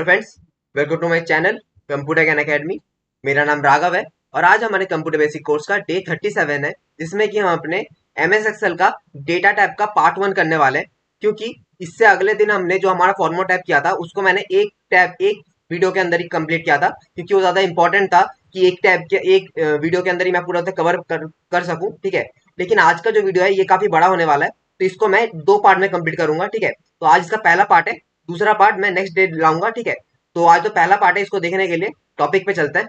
Hello friends, welcome to my channel computer Gyan academy. मेरा नाम राघव है और आज हमारे कंप्यूटर बेसिक कोर्स का डे 37 है, जिसमें कि हम अपने एमएस एक्सेल का डेटा टाइप का पार्ट 1 करने वाले हैं। क्योंकि इससे अगले दिन हमने जो हमारा फॉर्मूला टाइप किया था उसको मैंने एक वीडियो के अंदर ही कंप्लीट किया था, क्योंकि वो ज्यादा इंपॉर्टेंट था कि एक टैब के एक वीडियो के अंदर ही मैं पूरा कवर कर सकूं। ठीक है, लेकिन आज का जो वीडियो है ये काफी बड़ा होने वाला है, तो इसको मैं 2 पार्ट में कंप्लीट करूंगा। ठीक है, तो आज इसका पहला पार्ट है, दूसरा पार्ट मैं नेक्स्ट डे लाऊंगा। ठीक है, तो आज जो पहला पार्ट है इसको देखने के लिए टॉपिक पे चलते हैं।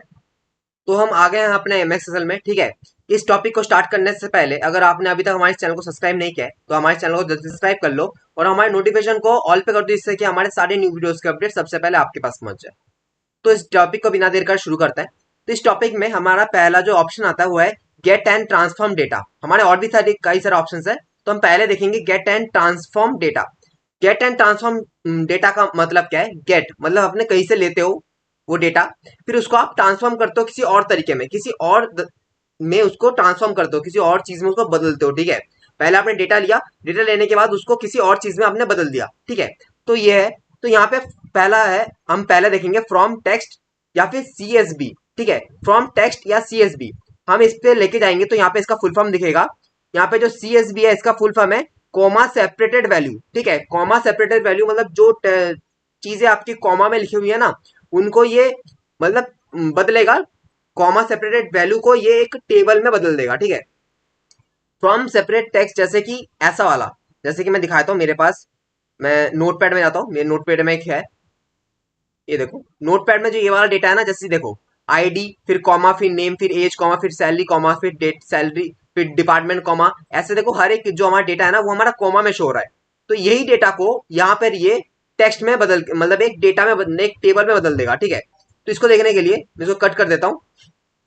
तो हम आ गए हैं अपने एमएस एक्सेल में। ठीक है, इस टॉपिक को स्टार्ट करने से पहले अगर आपने अभी तक हमारे चैनल को सब्सक्राइब नहीं किया है तो हमारे चैनल को जल्दी सब्सक्राइब कर लो और हमारे नोटिफिकेशन को ऑल पे कर दो, जिससे कि हमारे सारे न्यू वीडियोस के अपडेट सबसे पहले आपके पास पहुंच जाए। तो इस टॉपिक को बिना देर कर शुरू करते हैं। तो इस टॉपिक में हमारा पहला जो ऑप्शन आता है वो है गेट एंड ट्रांसफॉर्म डेटा। हमारे और भी सारे कई सारे ऑप्शन है, तो हम पहले देखेंगे get and transform data. Get and transform data का मतलब क्या है? गेट मतलब अपने कहीं से लेते हो वो डेटा, फिर उसको आप ट्रांसफॉर्म करते हो किसी और तरीके में, किसी और में उसको ट्रांसफॉर्म करते हो, किसी और चीज में उसको बदलते हो। ठीक है, पहले आपने डेटा लिया, डेटा लेने के बाद उसको किसी और चीज में आपने बदल दिया। ठीक है, तो ये है। तो यहाँ पे पहला है, हम पहले देखेंगे फ्रॉम टेक्स्ट या फिर सीएसबी। ठीक है, फ्रॉम टेक्स्ट या सीएसबी हम इस पे लेके जाएंगे तो यहाँ पे इसका फुल फॉर्म दिखेगा। यहाँ पे जो सीएसबी है इसका फुल फॉर्म है कॉमा सेपरेटेड वैल्यू। ठीक है, कॉमा सेपरेटेड वैल्यू मतलब जो चीजें आपकी कॉमा में लिखी हुई है ना, उनको ये मतलब बदलेगा, कॉमा सेपरेटेड वैल्यू को ये एक टेबल में बदल देगा। ठीक है, फ्रॉम सेपरेट टेक्स्ट जैसे कि ऐसा वाला, जैसे कि मैं दिखाता हूँ मेरे पास, मैं नोटपैड में जाता हूँ, मेरे नोटपैड में एक है, ये देखो नोटपैड में जो ये वाला डेटा है ना, जैसे देखो आईडी फिर कॉमा फिर नेम फिर एज कॉमा फिर सैलरी कॉमा फिर डेट सैलरी फिर डिपार्टमेंट कॉमा, ऐसे देखो हर एक जो हमारा डेटा है ना वो हमारा कॉमा में शो हो रहा है। तो यही डेटा को यहाँ पर ये टेक्स्ट में बदल मतलब एक डेटा में एक टेबल में बदल देगा। ठीक है, तो इसको देखने के लिए मैं इसको कट कर देता हूँ।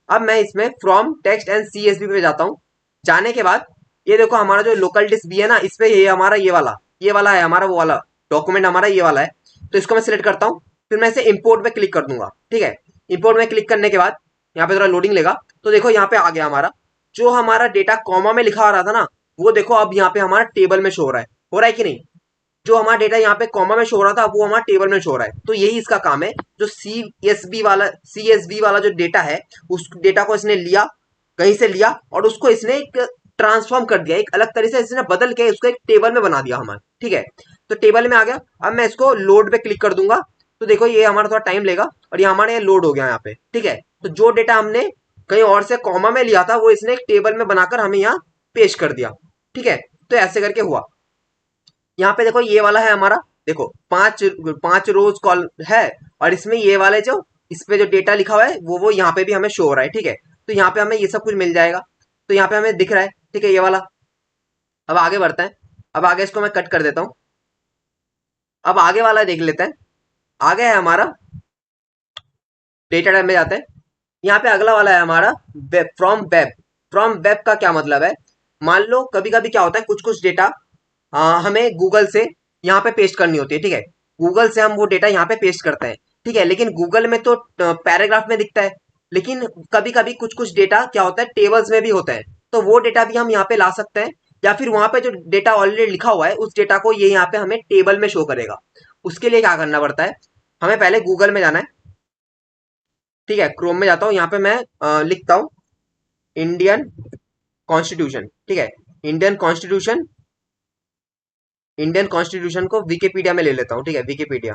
अब मैं इसमें फ्रॉम टेक्स्ट एंड सीएसवी पे जाता हूँ। जाने के बाद ये देखो हमारा जो लोकल डिस्क भी है ना, इस पे ये हमारा ये वाला है हमारा, वो वाला डॉक्यूमेंट हमारा ये वाला है। तो इसको मैं सिलेक्ट करता हूँ, फिर मैं इसे इंपोर्ट पे क्लिक कर दूंगा। ठीक है, इंपोर्ट में क्लिक करने के बाद यहाँ पे थोड़ा लोडिंग लेगा, तो देखो यहाँ पे आ गया हमारा जो हमारा डेटा कॉमा में लिखा आ रहा था ना, वो देखो अब यहाँ पे हमारा टेबल में शो हो रहा है कि नहीं? जो हमारा डेटा यहाँ पे कॉमा में शो हो रहा था वो हमारा टेबल में शो हो रहा है। तो यही इसका काम है। जो सी एस बी वाला जो डेटा है, उस डेटा को इसने लिया, कहीं से लिया और उसको इसने एक ट्रांसफॉर्म कर दिया, एक अलग तरीके से इसने बदल के उसको एक टेबल में बना दिया हमारे। ठीक है, तो टेबल में आ गया। अब मैं इसको लोड पे क्लिक कर दूंगा, तो देखो ये हमारा थोड़ा टाइम लेगा और ये हमारे यहाँ लोड हो गया यहाँ पे। ठीक है, तो जो डेटा हमने कहीं और से कॉमा में लिया था वो इसने एक टेबल में बनाकर हमें यहाँ पेश कर दिया। ठीक है, तो ऐसे करके हुआ। यहाँ पे देखो ये वाला है हमारा, देखो पांच पांच रोज कॉल है और इसमें ये वाले जो इस पे जो डेटा लिखा हुआ है वो यहाँ पे भी हमें शो हो रहा है। ठीक है, तो यहाँ पे हमें ये सब कुछ मिल जाएगा, तो यहाँ पे हमें दिख रहा है। ठीक है, ये वाला। अब आगे बढ़ते हैं। अब आगे इसको मैं कट कर देता हूँ। अब आगे वाला देख लेते हैं। आगे है हमारा डेटा टाइप में जाते हैं। यहाँ पे अगला वाला है हमारा web, from web. From web का क्या मतलब है? मान लो कभी कभी क्या होता है, कुछ कुछ डेटा हमें गूगल से यहाँ पे पेस्ट करनी होती है। ठीक है, गूगल से हम वो डेटा यहाँ पे पेस्ट करते हैं। ठीक है, लेकिन गूगल में तो पैराग्राफ में दिखता है, लेकिन कभी कभी कुछ कुछ डेटा क्या होता है टेबल्स में भी होता है, तो वो डेटा भी हम यहाँ पे ला सकते हैं। या फिर वहां पे जो डेटा ऑलरेडी लिखा हुआ है उस डेटा को ये यहाँ पे हमें टेबल में शो करेगा। उसके लिए क्या करना पड़ता है, हमें पहले गूगल में जाना है। ठीक है, क्रोम में जाता हूँ, यहाँ पे मैं लिखता हूँ इंडियन कॉन्स्टिट्यूशन। ठीक है, इंडियन कॉन्स्टिट्यूशन, इंडियन कॉन्स्टिट्यूशन को विकिपीडिया में ले लेता हूँ। ठीक है, विकिपीडिया।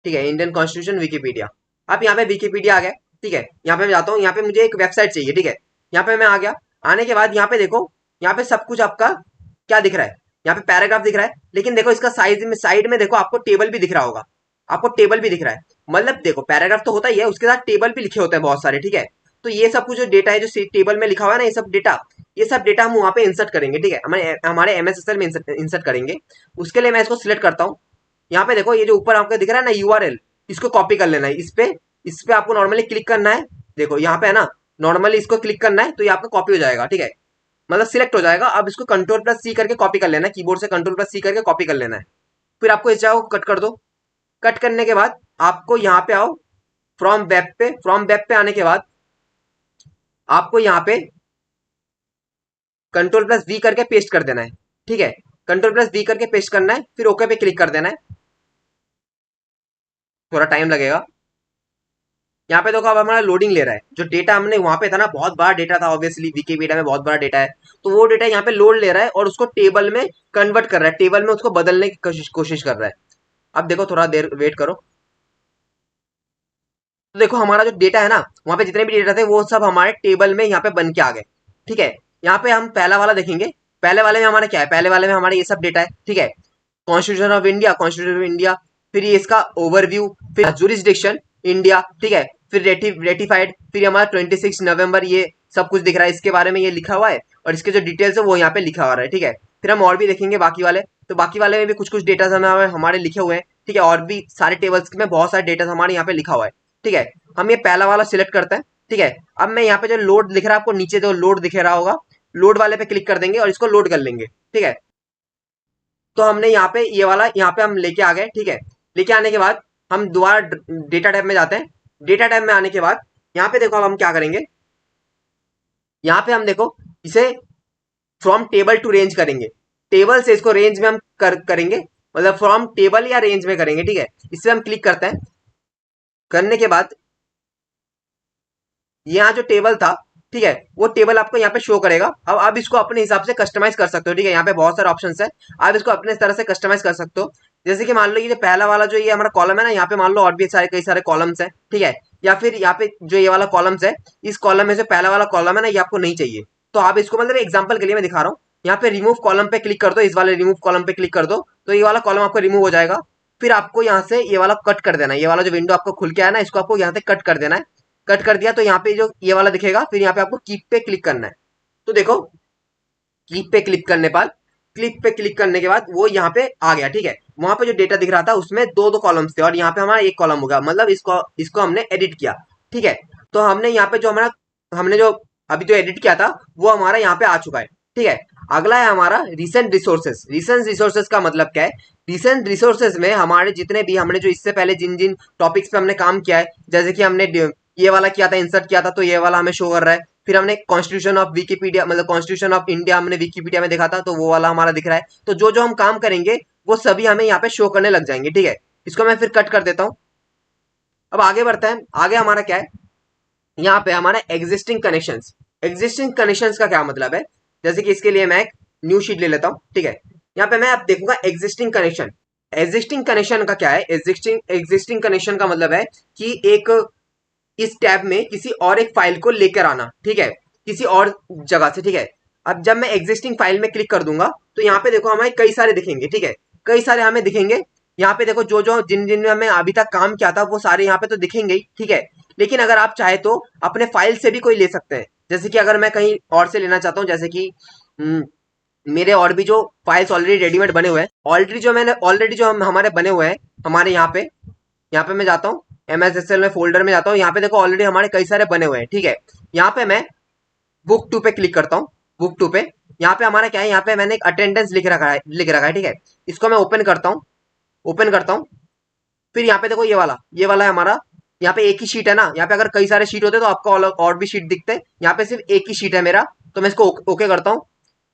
ठीक है, इंडियन कॉन्स्टिट्यूशन विकिपीडिया। अब यहाँ पे विकिपीडिया आ गया। ठीक है, यहाँ पे मैं जाता हूँ, यहाँ पे मुझे एक वेबसाइट चाहिए। ठीक है, यहाँ पे मैं आ गया। आने के बाद यहाँ पे देखो, यहाँ पे सब कुछ आपका क्या दिख रहा है, यहाँ पे पैराग्राफ दिख रहा है, लेकिन देखो इसका साइड में देखो आपको टेबल भी दिख रहा होगा। आपको टेबल भी दिख रहा है, मतलब देखो पैराग्राफ तो होता ही है, उसके साथ टेबल भी लिखे होते हैं बहुत सारे। ठीक है, तो ये सब कुछ जो डेटा है जो टेबल में लिखा हुआ है ना, ये सब डेटा हम वहाँ पे इंसर्ट करेंगे। ठीक है, हमारे हमारे एमएस एक्सेल में इंसर्ट करेंगे। उसके लिए मैं इसको सिलेक्ट करता हूँ। यहाँ पे देखो ये जो ऊपर आपको दिख रहा है ना यूआरएल, इसको कॉपी कर लेना है। इस पे आपको नॉर्मली क्लिक करना है। देखो यहाँ पे है ना, नॉर्मली इसको क्लिक करना है तो ये आपका कॉपी हो जाएगा। ठीक है, मतलब सिलेक्ट हो जाएगा। अब इसको कंट्रोल प्लस सी करके कॉपी कर लेना है, कीबोर्ड से कंट्रोल प्लस सी करके कॉपी कर लेना है। फिर आपको इस जगह को कट कर दो। कट करने के बाद आपको यहाँ पे आओ, फ्रॉम वेब पे। फ्रॉम वेब पे आने के बाद आपको यहाँ पे कंट्रोल प्लस वी करके पेस्ट कर देना है। ठीक है, कंट्रोल प्लस वी करके पेस्ट करना है, फिर ओके पे क्लिक कर देना है। थोड़ा टाइम लगेगा। यहाँ पे देखो अब हमारा लोडिंग ले रहा है। जो डेटा हमने वहां पे था ना, बहुत बड़ा डेटा था, ऑब्वियसली विकिपीडिया में बहुत बड़ा डेटा है, तो वो डेटा यहाँ पे लोड ले रहा है और उसको टेबल में कन्वर्ट कर रहा है, टेबल में उसको बदलने की कोशिश कर रहा है। अब देखो थोड़ा देर वेट करो। तो देखो हमारा जो डेटा है ना, वहां पे जितने भी डेटा थे वो सब हमारे टेबल में यहाँ पे बन के आ गए। ठीक है, यहाँ पे हम पहला वाला देखेंगे। पहले वाले में हमारा क्या है, पहले वाले में हमारे ये सब डेटा है। ठीक है, constitution of India, constitution of India, फिर ये इसका ओवरव्यू, फिर जुरिस्डिक्शन इंडिया। ठीक है, फिर रेटिफाइड, फिर हमारा 26 नवंबर, ये सब कुछ दिख रहा है, इसके बारे में ये लिखा हुआ है और इसके जो डिटेल्स है वो यहाँ पे लिखा हुआ है। ठीक है, फिर हम और भी देखेंगे बाकी वाले, तो बाकी वाले में भी कुछ कुछ डेटा हमारे लिखे हुए हैं। ठीक है, और भी सारे टेबल्स में बहुत सारे डेटा हमारे यहाँ पे लिखा हुआ है। ठीक है, हम ये पहला वाला सिलेक्ट करते हैं। ठीक है, अब मैं यहाँ पे जो लोड दिख रहा है आपको, नीचे जो लोड दिख रहा होगा, लोड वाले पे क्लिक कर देंगे और इसको लोड कर लेंगे। ठीक है, तो हमने यहाँ पे ये वाला यहाँ पे हम लेके आ गए। ठीक है, लेके आने के बाद हम दोबारा डेटा टैब में जाते हैं। डेटा टैब में आने के बाद यहाँ पे देखो अब हम क्या करेंगे, यहाँ पे हम देखो इसे फ्रॉम टेबल टू रेंज करेंगे। टेबल से इसको रेंज में हम करेंगे, मतलब फ्रॉम टेबल या रेंज में करेंगे। ठीक है, इससे हम क्लिक करते हैं। करने के बाद यहाँ जो टेबल था, ठीक है, वो टेबल आपको यहाँ पे शो करेगा। अब आप इसको अपने हिसाब से कस्टमाइज कर सकते हो। ठीक है, यहाँ पे बहुत सारे ऑप्शंस है, आप इसको अपने तरह से कस्टमाइज कर सकते हो। जैसे कि मान लो ये जो पहला वाला जो ये हमारा कॉलम है ना, यहाँ पे मान लो और भी सारे कई सारे कॉलम्स है। ठीक है, या फिर यहाँ पे जो ये वाला कॉलम्स है, इस कॉलम में से पहला वाला कॉलम है ना, ये आपको नहीं चाहिए, तो आप इसको, मतलब एग्जाम्पल के लिए मैं दिखा रहा हूँ, यहाँ पे रिमूव कॉलम पे क्लिक कर दो, इस वाले रिमूव कॉलम पे क्लिक कर दो, तो ये वाला कॉलम आपको रिमूव हो जाएगा। फिर आपको यहाँ से ये वाला कट कर देना है, ये वाला जो विंडो आपको खुल के आया ना, इसको आपको यहाँ से कट कर देना है। कट कर दिया तो यहाँ पे जो ये वाला दिखेगा, फिर यहाँ पे आपको कीप पे क्लिक करना है। तो देखो कीप पे क्लिक करने पर, क्लिक पे क्लिक करने के बाद वो यहाँ पे आ गया। ठीक है, वहां पे जो डेटा दिख रहा था उसमें दो दो कॉलम्स थे और यहाँ पे हमारा एक कॉलम होगा, मतलब इसको इसको हमने एडिट किया। ठीक है, तो हमने यहाँ पे जो हमारा, हमने जो अभी जो एडिट किया था वो हमारा यहाँ पे आ चुका है। ठीक है, अगला है हमारा रिसेंट रिसोर्सेज। रिसेंट रिसोर्सेज का मतलब क्या है, रिसेंट रिसोर्सेज में हमारे जितने भी, हमने जो इससे पहले जिन जिन टॉपिक्स पे हमने काम किया है, जैसे कि हमने ये वाला किया था, इंसर्ट किया था, तो ये वाला हमें शो कर रहा है। फिर हमने कॉन्स्टिट्यूशन ऑफ विकिपीडिया, मतलब कॉन्स्टिट्यूशन ऑफ इंडिया हमने विकिपीडिया में देखा था, तो वो वाला हमारा दिख रहा है। तो जो जो हम काम करेंगे वो सभी हमें यहाँ पे शो करने लग जाएंगे। ठीक है, इसको मैं फिर कट कर देता हूँ। अब आगे बढ़ते हैं। आगे हमारा क्या है, यहाँ पे हमारा एग्जिस्टिंग कनेक्शंस। एग्जिस्टिंग कनेक्शंस का क्या मतलब है, जैसे कि इसके लिए मैं एक न्यू शीट ले लेता हूँ। ठीक है, यहाँ पे मैं अब देखूंगा एग्जिस्टिंग कनेक्शन। एग्जिस्टिंग कनेक्शन का क्या है, एग्जिस्टिंग एग्जिस्टिंग कनेक्शन का मतलब है कि एक, इस टैब में किसी और एक फाइल को लेकर आना। ठीक है, किसी और जगह से। ठीक है, अब जब मैं एग्जिस्टिंग फाइल में क्लिक कर दूंगा तो यहाँ पे देखो हमें कई सारे दिखेंगे। ठीक है, कई सारे हमें दिखेंगे। यहाँ पे देखो जो जो जिन जिन में हमें अभी तक काम किया था वो सारे यहाँ पे तो दिखेंगे ही। ठीक है, लेकिन अगर आप चाहे तो अपने फाइल से भी कोई ले सकते हैं। जैसे कि अगर मैं कहीं और से लेना चाहता हूँ, जैसे कि मेरे और भी जो फाइल्स ऑलरेडी रेडीमेड बने हुए हैं, ऑलरेडी जो हम हमारे बने हुए हैं, हमारे यहाँ पे मैं जाता हूँ MSSL में, फोल्डर में जाता हूँ। यहाँ पे देखो ऑलरेडी हमारे कई सारे बने हुए हैं। ठीक है, यहाँ पे मैं बुक 2 पे क्लिक करता हूँ। बुक 2 पे यहाँ पे हमारा क्या है, यहाँ पे मैंने एक अटेंडेंस लिख रखा है। ठीक है, इसको मैं ओपन करता हूँ। ओपन करता हूँ, फिर यहाँ पे देखो ये वाला है हमारा। यहाँ पे एक ही शीट है ना, यहाँ पे अगर कई सारे शीट होते तो आपको और भी शीट दिखते हैं। यहाँ पे सिर्फ एक ही शीट है मेरा, तो मैं इसको ओके करता हूँ।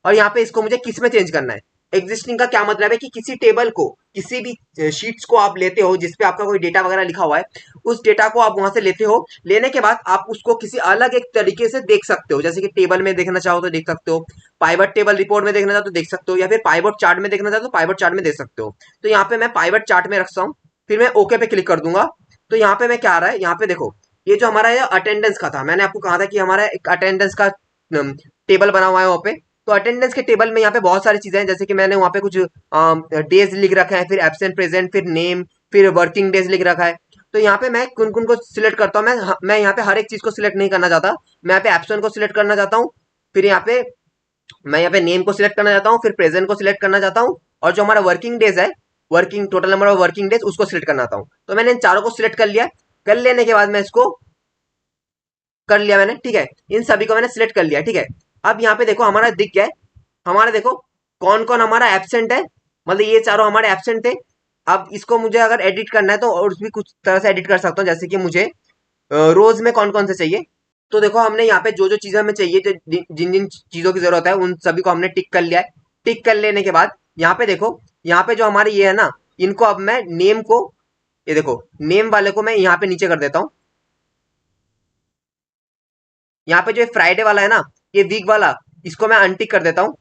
और यहाँ पे इसको मुझे किस में चेंज करना है। एग्जिस्टिंग का क्या मतलब है कि किसी टेबल को, किसी भी शीट्स को आप लेते हो जिसपे आपका कोई डेटा वगैरह लिखा हुआ है, उस डेटा को आप वहां से लेते हो। लेने के बाद आप उसको किसी अलग एक तरीके से देख सकते हो, जैसे कि टेबल में देखना चाहो तो देख सकते हो, पाइवट टेबल रिपोर्ट में देखना चाहो तो देख सकते हो, या फिर पाइवट चार्ट में देखना चाहो तो पाइवट चार्ट में देख सकते हो। तो यहाँ पे मैं पाइवट चार्ट में रखता हूँ, फिर मैं ओके पे क्लिक कर दूंगा। तो यहाँ पे मैं क्या आ रहा है, यहाँ पे देखो ये जो हमारा ये अटेंडेंस का था, मैंने आपको कहा था कि हमारा एक अटेंडेंस का टेबल बना हुआ है वहाँ पे। तो अटेंडेंस के टेबल में यहाँ पे बहुत सारी चीजें हैं, जैसे कि मैंने वहाँ पे कुछ डेज लिख रखा है, फिर एब्सेंट, प्रेजेंट, फिर नेम, फिर वर्किंग डेज लिख रखा है। तो यहाँ पे मैं कुन कुन को सिलेक्ट करता हूँ। मैं यहाँ पे हर एक चीज को सिलेक्ट नहीं करना चाहता, मैं यहाँ पे एब्सेंट को सिलेक्ट करना चाहता हूँ, फिर यहाँ पे मैं यहाँ पे नेम को सिलेक्ट करना चाहता हूँ, फिर प्रेजेंट को सिलेक्ट करना चाहता हूँ, और जो हमारा वर्किंग डेज है, working total number of working days, उसको सिलेक्ट करना चाहता हूँ। तो मैंने इन चारों को सिलेक्ट कर लिया। कर लेने के बाद मैं इसको कर लिया मैंने। ठीक है, इन सभी को मैंने सिलेक्ट कर लिया। ठीक है, अब यहाँ पे देखो हमारा दिख गया है, हमारा देखो कौन कौन हमारा एब्सेंट है, मतलब ये चारों हमारे एब्सेंट थे। अब इसको मुझे अगर एडिट करना है तो और भी कुछ तरह से एडिट कर सकता हूँ, जैसे कि मुझे रोज में कौन कौन से चाहिए। तो देखो हमने यहाँ पे जो जो चीजें हमें चाहिए, जो जिन जिन चीजों की जरूरत है, उन सभी को हमने टिक कर लिया है। टिक कर लेने के बाद यहाँ पे देखो, यहाँ पे जो हमारे ये है ना, इनको अब मैं नेम को ये देखो नेम वाले को मैं यहाँ पे नीचे कर देता हूँ। यहाँ पे जो फ्राइडे वाला है ना, ये वीक वाला, इसको मैं अनटिक कर देता हूँ।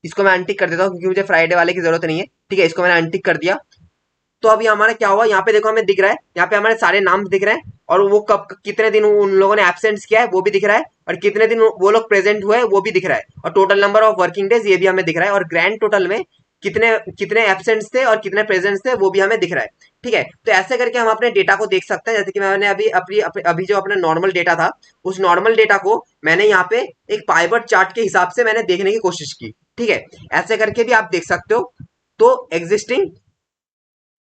इसको मैं अनटिक कर देता हूँ क्योंकि मुझे फ्राइडे वाले की जरूरत नहीं है। ठीक है, इसको मैंने अनटिक कर दिया। तो अभी हमारा क्या हुआ, यहाँ पे देखो हमें दिख रहा है, यहाँ पे हमारे सारे नाम दिख रहे हैं और वो कब कितने दिन उन लोगों ने एब्सेंट किया है वो भी दिख रहा है, और कितने दिन वो लोग प्रेजेंट हुए वो भी दिख रहा है, और total number of working days ये भी हमें दिख रहा है, और ग्रैंड टोटल में कितने कितने एब्सेंट्स थे और कितने प्रेजेंट्स थे वो भी हमें दिख रहा है। ठीक है, तो ऐसे करके हम अपने डेटा को देख सकते हैं। जैसे कि मैंने अभी जो अपना नॉर्मल डेटा था, उस नॉर्मल डेटा को मैंने यहाँ पे एक पाइवट चार्ट के हिसाब से मैंने देखने की कोशिश की। ठीक है, ऐसे करके भी आप देख सकते हो। तो एग्जिस्टिंग,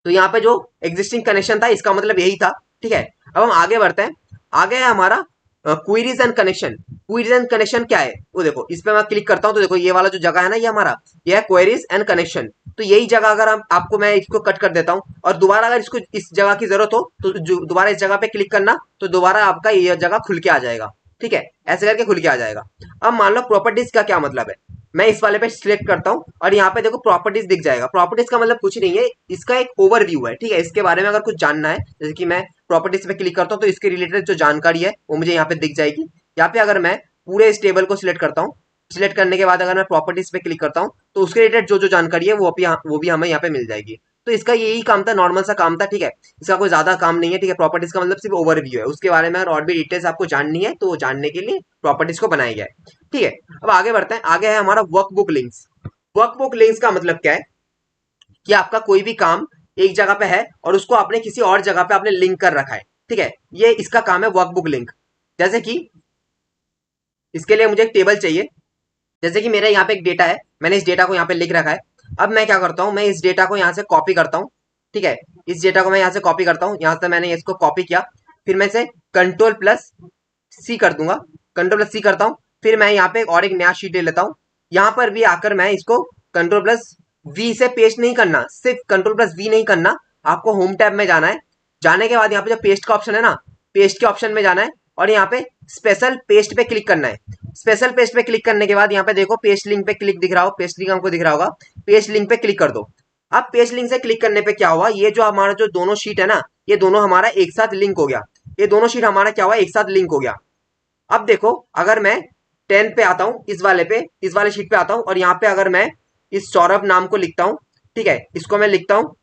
तो यहाँ पे जो एग्जिस्टिंग कनेक्शन था इसका मतलब यही था। ठीक है, अब हम आगे बढ़ते हैं। आगे है हमारा queries and connection. Queries and connection क्या है वो देखो, इस पे मैं क्लिक करता हूँ तो देखो ये वाला जो जगह है ना, ये हमारा ये है क्वेरीज एंड कनेक्शन। तो यही जगह अगर हम आपको मैं इसको कट कर देता हूँ और दोबारा अगर इसको इस जगह की जरूरत हो तो दोबारा इस जगह पे क्लिक करना, तो दोबारा आपका ये जगह खुल के आ जाएगा। ठीक है, ऐसे करके खुल के आ जाएगा। अब मान लो प्रॉपर्टीज का क्या मतलब है, मैं इस वाले पे सिलेक्ट करता हूँ और यहाँ पे देखो प्रॉपर्टीज दिख जाएगा। प्रॉपर्टीज का मतलब कुछ नहीं है, इसका एक ओवरव्यू है। ठीक है, इसके बारे में अगर कुछ जानना है, जैसे कि मैं प्रॉपर्टीज पे क्लिक करता हूँ तो इसके रिलेटेड जो जानकारी है वो मुझे यहाँ पे दिख जाएगी। यहाँ पे अगर मैं पूरे इस टेबल को सिलेक्ट करता हूँ, सिलेक्ट करने के बाद अगर मैं प्रॉपर्टीज पे क्लिक करता हूँ तो उसके रिलेटेड जो जो जानकारी है वो भी हमें यहाँ पे मिल जाएगी। तो इसका यही काम था, नॉर्मल सा काम था। ठीक है, इसका कोई ज्यादा काम नहीं है। ठीक है, प्रॉपर्टीज का मतलब सिर्फ ओवरव्यू है, उसके बारे में अगर और भी डिटेल्स आपको जाननी है तो वो जानने के लिए प्रॉपर्टीज को बनाया गया है। ठीक है, अब आगे बढ़ते हैं। आगे है हमारा वर्कबुक लिंक्स। वर्कबुक लिंक्स का मतलब क्या है कि आपका कोई भी काम एक जगह पे है और उसको आपने किसी और जगह पे आपने लिंक कर रखा है। ठीक है, ये इसका काम है वर्कबुक लिंक। जैसे कि इसके लिए मुझे एक टेबल चाहिए, जैसे कि मेरा यहाँ पे एक डेटा है, मैंने इस डेटा को यहाँ पे लिख रखा है। अब मैं क्या करता हूँ, मैं इस डेटा को यहाँ से कॉपी करता हूँ। ठीक है, इस डेटा को मैं यहाँ से कॉपी करता हूँ, यहाँ से मैंने इसको कॉपी किया, फिर मैं इसे कंट्रोल प्लस सी कर दूंगा, कंट्रोल प्लस सी करता हूँ। फिर मैं यहाँ पे और एक नया शीट ले लेता हूँ। यहाँ पर भी आकर मैं इसको कंट्रोल प्लस वी से पेस्ट नहीं करना, सिर्फ कंट्रोल प्लस वी नहीं करना, आपको होम टैब में जाना है। जाने के बाद यहाँ पे जो पेस्ट का ऑप्शन है ना, पेस्ट के ऑप्शन में जाना है और यहाँ पे स्पेशल पेस्ट पे क्लिक करना है। स्पेशल पेस्ट पे क्लिक करने के बाद यहाँ पे देखो पेस्ट लिंक पे क्लिक दिख रहा हो, पेस्ट लिंक हमको दिख रहा होगा, पेस्ट लिंक पे क्लिक कर दो। अब पेस्ट लिंक से क्लिक करने पे क्या हुआ, ये जो हमारा जो दोनों शीट है ना, ये दोनों हमारा एक साथ लिंक हो गया। ये दोनों शीट हमारा क्या हुआ, एक साथ लिंक हो गया। अब देखो अगर मैं 10 पे आता हूँ, इस वाले पे, इस वाले शीट पे आता हूँ और यहाँ पे अगर मैं इस सौरभ नाम को लिखता हूँ, ठीक है, इसको मैं लिखता हूँ,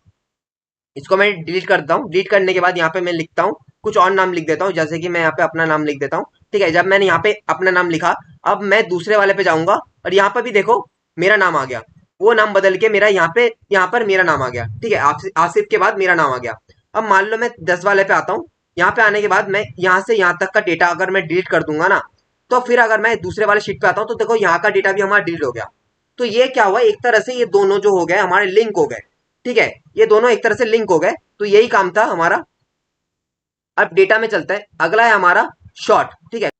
इसको मैं डिलीट कर देता हूँ। डिलीट करने के बाद यहाँ पे मैं लिखता हूँ कुछ और नाम लिख देता हूँ, जैसे कि मैं यहाँ पे अपना नाम लिख देता हूँ। ठीक है, जब मैंने यहाँ पे अपना नाम लिखा, अब मैं दूसरे वाले पे जाऊंगा और यहाँ पर भी देखो मेरा नाम आ गया। वो नाम बदल के मेरा यहाँ पर मेरा नाम आ गया। ठीक है, आसिफ के बाद मेरा नाम आ गया। अब मान लो मैं 10 वाले पे आता हूँ, यहाँ पे आने के बाद मैं यहाँ से यहाँ तक का डेटा अगर मैं डिलीट कर दूंगा ना, तो फिर अगर मैं दूसरे वाले शीट पे आता हूँ तो देखो यहाँ का डेटा भी हमारा डिलीट हो गया। तो ये क्या हुआ, एक तरह से ये दोनों जो हो गए हमारे लिंक हो गए। ठीक है, ये दोनों एक तरह से लिंक हो गए। तो यही काम था हमारा। अब डेटा में चलता है, अगला है हमारा शॉर्ट। ठीक है,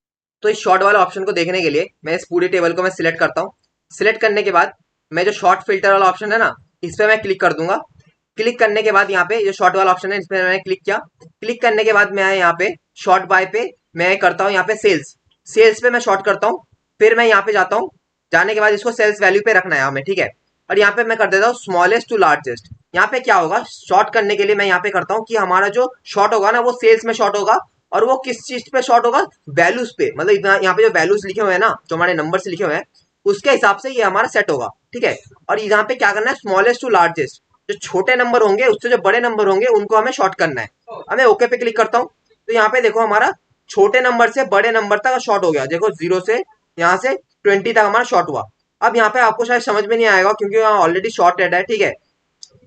तो इस शॉर्ट वाला ऑप्शन को देखने के लिए मैं इस पूरे टेबल को मैं सिलेक्ट करता हूँ। सिलेक्ट करने के बाद मैं जो शॉर्ट फिल्टर वाला ऑप्शन है ना, इस पर मैं क्लिक कर दूंगा। क्लिक करने के बाद यहाँ पे जो शॉर्ट वाला ऑप्शन है इस पर मैंने क्लिक किया। क्लिक करने के बाद मैं यहाँ पे शॉर्ट बाय पे मैं करता हूँ यहाँ पे सेल्स, सेल्स पे मैं शॉर्ट करता हूँ। फिर मैं यहाँ पे जाता हूँ, जाने के बाद इसको सेल्स वैल्यू पे रखना है हमें। ठीक है, और यहाँ पे मैं कर देता हूँ स्मॉलेस्ट टू लार्जेस्ट। यहाँ पे क्या होगा, शॉर्ट करने के लिए मैं यहाँ पे करता हूँ कि हमारा जो शॉर्ट होगा ना वो सेल्स में शॉर्ट होगा, और वो किस चीज पे शॉर्ट होगा, वैल्यूज पे। मतलब यहाँ पे जो वैल्यूज लिखे हुए हैं ना, जो हमारे नंबर से लिखे हुए हैं, उसके हिसाब से ये हमारा सेट होगा। ठीक है, और यहाँ पे क्या करना है, स्मॉलेस्ट टू लार्जेस्ट, जो छोटे नंबर होंगे उससे जो बड़े नंबर होंगे उनको हमें शॉर्ट करना है। अब मैं ओके पे क्लिक करता हूँ तो यहाँ पे देखो हमारा छोटे नंबर से बड़े नंबर तक शॉर्ट हो गया। देखो 0 से यहाँ से 20 तक हमारा शॉर्ट हुआ। अब यहाँ पे आपको शायद समझ में नहीं आएगा क्योंकि यहाँ ऑलरेडी शॉर्ट रेड है। ठीक है,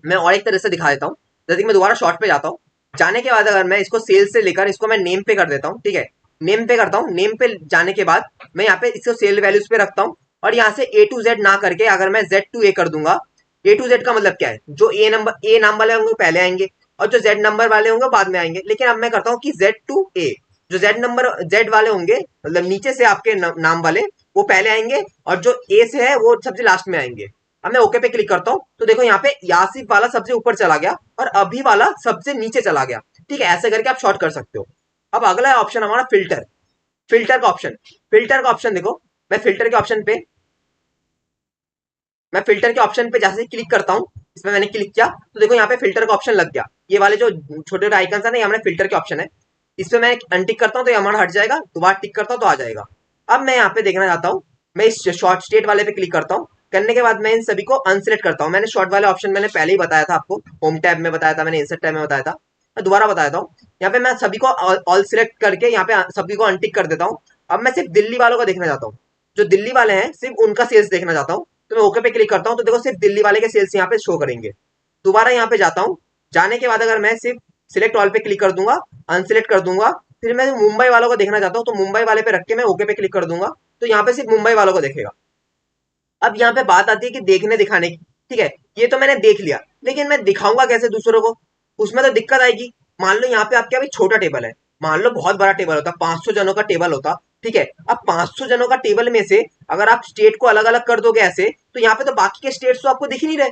मैं और एक तरह से दिखा देता हूँ। जैसे कि मैं दोबारा शॉर्ट पे जाता हूँ, जाने के बाद अगर मैं इसको सेल्स से लेकर इसको मैं नेम पे कर देता हूँ। ठीक है, नेम पे करता हूँ। नेम पे जाने के बाद मैं यहाँ पे इसको सेल वैल्यूज पे रखता हूँ और यहाँ से ए टू जेड ना करके अगर मैं जेड टू ए कर दूंगा। ए टू जेड का मतलब क्या है, जो ए नाम वाले होंगे पहले आएंगे और जो जेड नंबर वाले होंगे बाद में आएंगे। लेकिन अब मैं करता हूँ कि जेड टू ए, जो जेड वाले होंगे मतलब नीचे से आपके नाम वाले, वो पहले आएंगे और जो ए से है वो सबसे लास्ट में आएंगे। अब मैं ओके पे क्लिक करता हूँ तो देखो यहाँ पे यासिफ वाला सबसे ऊपर चला गया और अभी वाला सबसे नीचे चला गया। ठीक है, ऐसे करके आप शॉर्ट कर सकते हो। अब अगला ऑप्शन हमारा फिल्टर। फिल्टर का ऑप्शन, फिल्टर का ऑप्शन देखो, मैं फिल्टर के ऑप्शन पे मैं फिल्टर के ऑप्शन पे जैसे क्लिक करता हूँ, इसमें मैंने क्लिक किया तो देखो यहाँ पे फिल्टर का ऑप्शन लग गया। ये वाले जो छोटे छोटे आइकन है ना, ये हमारे फिल्टर के ऑप्शन है। इस पे मैं अनटिक करता हूँ तो ये हमारा हट जाएगा, दोबारा टिक करता हूँ तो आ जाएगा। अब मैं यहाँ पे देखना चाहता हूँ, मैं इस शॉर्ट स्टेट वाले पे क्लिक करता हूँ। करने के बाद मैं इन सभी को अनसिलेक्ट करता हूँ। मैंने शॉर्ट वाले ऑप्शन मैंने पहले ही बताया था आपको, होम टैब में बताया था मैंने, इंसर्ट टैब में बताया था, मैं दोबारा बताया था। यहाँ पे मैं सभी को ऑल सिलेक्ट करके यहाँ पे सभी को अनटिक कर देता हूँ। अब मैं सिर्फ दिल्ली वालों को देखना चाहता हूँ, जो दिल्ली वाले हैं सिर्फ उनका सेल्स देखना चाहता हूँ। तो मैं ओके पे क्लिक करता हूँ तो देखो सिर्फ दिल्ली वाले के सेल्स यहाँ पे शो करेंगे। दोबारा यहाँ पे जाता हूँ, जाने के बाद अगर मैं सिर्फ सिलेक्ट ऑल पे क्लिक कर दूंगा, अनसिलेक्ट कर दूंगा, फिर मैं मुंबई वालों को देखना चाहता हूँ तो मुंबई वाले पे रख के मैं ओके पे क्लिक कर दूंगा, तो यहाँ पे सिर्फ मुंबई वालों को देखेगा। अब यहाँ पे बात आती है कि देखने दिखाने की। ठीक है, ये तो मैंने देख लिया, लेकिन मैं दिखाऊंगा कैसे दूसरों को, उसमें तो दिक्कत आएगी। मान लो यहाँ पे आपके अभी छोटा टेबल है, मान लो बहुत बड़ा टेबल होता, 500 जनों का टेबल होता। ठीक है, अब 500 जनों का टेबल में से अगर आप स्टेट को अलग अलग कर दोगे ऐसे, तो यहाँ पे तो बाकी के स्टेट्स तो आपको दिख ही नहीं रहे।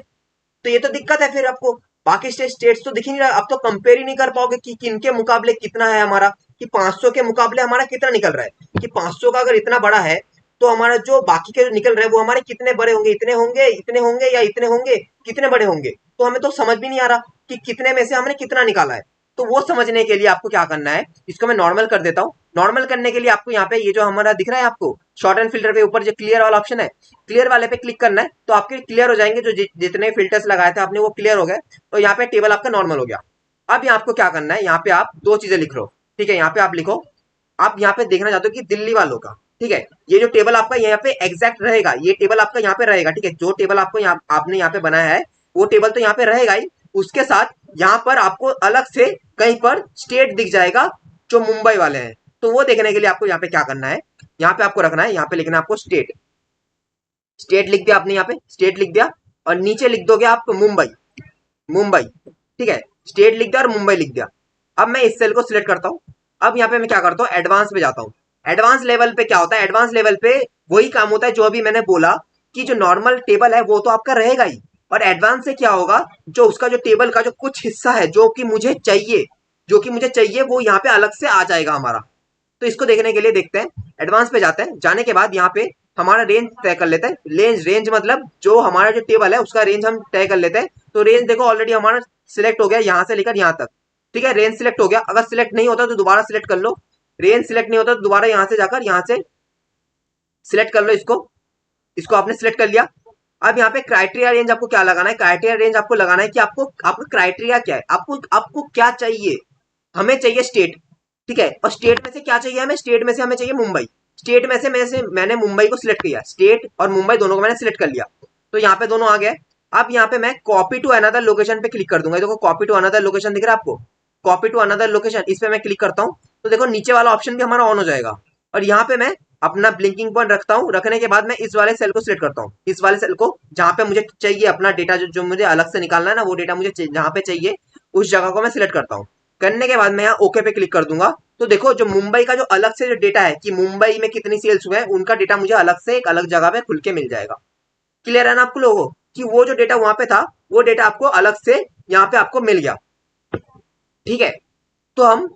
तो ये तो दिक्कत है, फिर आपको बाकी स्टेट्स तो दिख ही नहीं रहा, अब तो कंपेयर ही नहीं कर पाओगे कि किनके मुकाबले कितना है हमारा, कि 500 के मुकाबले हमारा कितना निकल रहा है, कि 500 का अगर इतना बड़ा है तो हमारा जो बाकी के जो निकल रहे हैं वो हमारे कितने बड़े होंगे, इतने होंगे, इतने होंगे, या इतने होंगे, कितने बड़े होंगे। तो हमें तो समझ भी नहीं आ रहा कि कितने में से हमने कितना निकाला है। तो वो समझने के लिए आपको क्या करना है, इसको मैं नॉर्मल कर देता हूँ। नॉर्मल करने के लिए आपको यहाँ पे ये जो हमारा दिख रहा है आपको शॉर्ट एंड फिल्टर पे ऊपर जो क्लियर वाला ऑप्शन है, क्लियर वाले पे क्लिक करना है तो आपके क्लियर हो जाएंगे, जो जितने फिल्टर्स लगाए थे आपने वो क्लियर हो गए। तो यहाँ पे टेबल आपका नॉर्मल हो गया। अब यहाँ आपको क्या करना है, यहाँ पे आप दो चीजें लिख लो। ठीक है, यहाँ पे आप लिखो, आप यहाँ पे देखना चाहते हो कि दिल्ली वालों का। ठीक है, ये जो टेबल आपका यहाँ पे एग्जैक्ट रहेगा, ये टेबल आपका यहाँ पे रहेगा। ठीक है, जो टेबल आपको यहाँ आपने यहाँ पे बनाया है वो टेबल तो यहाँ पे रहेगा ही, उसके साथ यहाँ पर आपको अलग से कहीं पर स्टेट दिख जाएगा जो मुंबई वाले हैं। तो वो देखने के लिए आपको यहाँ पे क्या करना है, यहाँ पे आपको रखना है, यहाँ पे लिखना है आपको स्टेट। स्टेट लिख दिया आपने, यहाँ पे स्टेट लिख दिया, और नीचे लिख दोगे आप मुंबई। मुंबई, ठीक है, स्टेट लिख दिया और मुंबई लिख दिया। अब मैं इस सेल को सिलेक्ट करता हूँ। अब यहाँ पे मैं क्या करता हूँ, एडवांस पे जाता हूँ। एडवांस लेवल पे क्या होता है, एडवांस लेवल पे वही काम होता है जो अभी मैंने बोला कि जो नॉर्मल टेबल है वो तो आपका रहेगा ही, और एडवांस से क्या होगा, जो उसका जो टेबल का जो कुछ हिस्सा है जो कि मुझे चाहिए, जो कि मुझे चाहिए वो यहाँ पे अलग से आ जाएगा हमारा। तो इसको देखने के लिए देखते हैं, एडवांस पे जाते हैं। जाने के बाद यहाँ पे हमारा रेंज तय कर लेते हैं। रेंज मतलब जो हमारा जो टेबल है उसका रेंज हम तय कर लेते हैं। तो रेंज देखो ऑलरेडी हमारा सिलेक्ट हो गया यहाँ से लेकर यहाँ तक। ठीक है, रेंज सिलेक्ट हो गया। अगर सिलेक्ट नहीं होता तो दोबारा सिलेक्ट कर लो, रेंज सिलेक्ट नहीं होता तो दोबारा यहाँ से जाकर यहाँ से सिलेक्ट कर लो इसको। इसको आपने सिलेक्ट कर लिया। अब यहाँ पे क्राइटेरिया रेंज आपको क्या लगाना है, क्राइटेरिया रेंज आपको लगाना है कि आपको आपका क्राइटेरिया क्या है, आपको क्या चाहिए। हमें चाहिए स्टेट। ठीक है, और स्टेट में से क्या चाहिए हमें, स्टेट में से हमें चाहिए मुंबई। स्टेट में से मैंने मुंबई को सिलेक्ट किया, स्टेट और मुंबई दोनों को मैंने सिलेक्ट कर लिया। तो यहाँ पे दोनों आ गए। अब यहाँ पे मैं कॉपी टू अनदर लोकेशन पे क्लिक कर दूंगा। देखो कॉपी टू अनदर लोकेशन दिख रहा है आपको, कॉपी टू अनदर लोकेशन, इस पे मैं क्लिक करता हूँ तो देखो नीचे वाला ऑप्शन भी हमारा ऑन हो जाएगा। और यहाँ पे मैं अपना ब्लिंकिंग पॉइंट रखता हूँ। रखने के बाद मैं इस वाले सेल को सिलेक्ट करता हूँ, इस वाले सेल को जहाँ पे मुझे चाहिए अपना डेटा, जो मुझे अलग से निकालना है ना, वो डेटा मुझे जहाँ पे चाहिए उस जगह को मैं सिलेक्ट करता हूँ। करने के बाद मैं यहाँ ओके पे क्लिक कर दूंगा। तो देखो जो मुंबई का जो अलग से जो डेटा है कि मुंबई में कितनी सेल्स हुए हैं, उनका डेटा मुझे अलग से एक अलग जगह पे खुल के मिल जाएगा। क्लियर है ना आपको लोगों कि वो जो डेटा वहां पे था वो डेटा आपको अलग से यहाँ पे आपको मिल गया। ठीक है, तो हम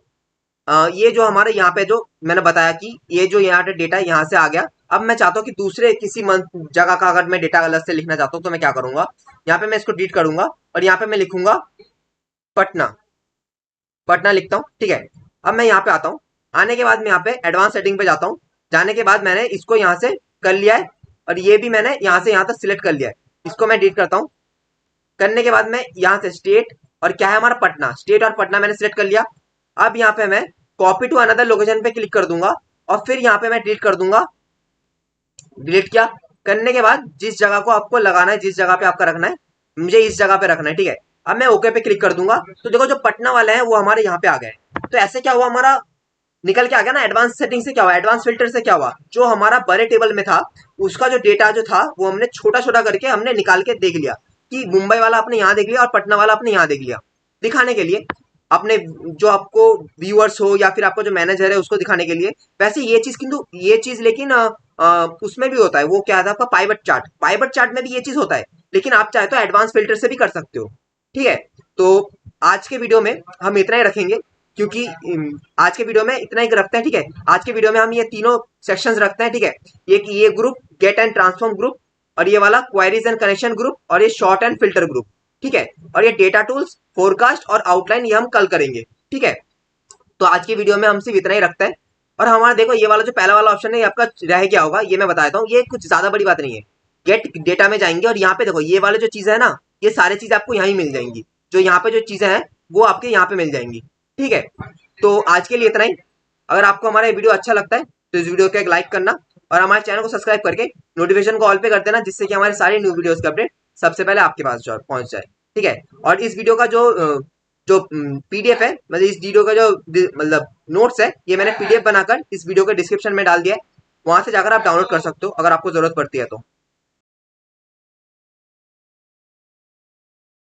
ये जो हमारे यहाँ पे जो मैंने बताया कि ये जो यहाँ पे डेटा यहाँ से आ गया। अब मैं चाहता हूँ कि दूसरे किसी जगह का अगर मैं डेटा अलग से लिखना चाहता हूँ तो मैं क्या करूंगा, यहाँ पे मैं इसको डिलीट करूंगा और यहाँ पे मैं लिखूंगा पटना। पटना लिखता हूँ। ठीक है, अब मैं यहाँ पे आता हूँ। आने के बाद मैं यहाँ पे एडवांस सेटिंग पे जाता हूँ। जाने के बाद मैंने इसको यहाँ से कर लिया है, और ये भी मैंने यहाँ से यहाँ तक सिलेक्ट कर लिया है। इसको मैं डिलीट करता हूँ। करने के बाद मैं यहाँ से स्टेट और क्या है हमारा पटना, स्टेट और पटना मैंने सिलेक्ट कर लिया। अब यहाँ पे मैं कॉपी टू अनदर लोकेशन पे क्लिक कर दूंगा और फिर यहाँ पे मैं डिलीट कर दूंगा। डिलीट किया। करने के बाद जिस जगह को आपको लगाना है, जिस जगह पे आपका रखना है, मुझे इस जगह पे रखना है। ठीक है, अब मैं ओके पे क्लिक कर दूंगा। तो देखो जो पटना वाले हैं वो हमारे यहाँ पे आ गए। तो ऐसे क्या हुआ, हमारा निकल के आ गया ना। एडवांस सेटिंग से क्या हुआ, एडवांस फिल्टर से क्या हुआ, जो हमारा बड़े टेबल में था उसका जो डेटा जो था वो हमने छोटा छोटा करके हमने निकाल के देख लिया कि मुंबई वाला आपने यहाँ देख लिया और पटना वाला आपने यहाँ देख लिया। दिखाने के लिए अपने जो आपको व्यूअर्स हो या फिर आपका जो मैनेजर है उसको दिखाने के लिए। वैसे ये चीज किंतु ये चीज लेकिन उसमें भी होता है, वो क्या था आपका पाइवट चार्ट, पाइवट चार्ट में भी ये चीज होता है, लेकिन आप चाहे तो एडवांस फिल्टर से भी कर सकते हो। ठीक है, तो आज के वीडियो में हम इतना ही रखेंगे, क्योंकि आज के वीडियो में इतना ही रखते हैं। ठीक है, आज के वीडियो में हम ये तीनों सेक्शंस रखते हैं। ठीक है, ये group get and transform group, और ये वाला क्वेरीज एंड कनेक्शन ग्रुप, और ये शॉर्ट एंड फिल्टर ग्रुप। ठीक है। और ये डेटा टूल्स, फोरकास्ट और आउटलाइन ये हम कल करेंगे, ठीक है। तो आज की वीडियो में हम सिर्फ इतना ही रखते हैं। और हमारा देखो ये वाला जो पहला वाला ऑप्शन है ये आपका रह गया होगा, ये मैं बता देता हूँ, ये कुछ ज्यादा बड़ी बात नहीं है। गेट डेटा में जाएंगे और यहाँ पे देखो ये वाले जो चीजें है ना, ये सारी चीजें आपको यहाँ ही मिल जाएंगी। जो यहाँ पे जो चीजें हैं वो आपके यहाँ पे मिल जाएंगी, ठीक है। तो आज के लिए इतना ही। अगर आपको हमारा वीडियो अच्छा लगता है तो इस वीडियो को एक लाइक करना और हमारे चैनल को सब्सक्राइब करके नोटिफिकेशन को ऑल पे कर देना, जिससे कि हमारे सारे न्यू वीडियोस के अपडेट सबसे पहले आपके पास पहुंच जाए, ठीक है। और इस वीडियो का जो पीडीएफ है, मतलब इस वीडियो का जो मतलब नोट्स है, ये मैंने पीडीएफ बनाकर इस वीडियो के डिस्क्रिप्शन में डाल दिया है, वहां से जाकर आप डाउनलोड कर सकते हो अगर आपको जरूरत पड़ती है तो।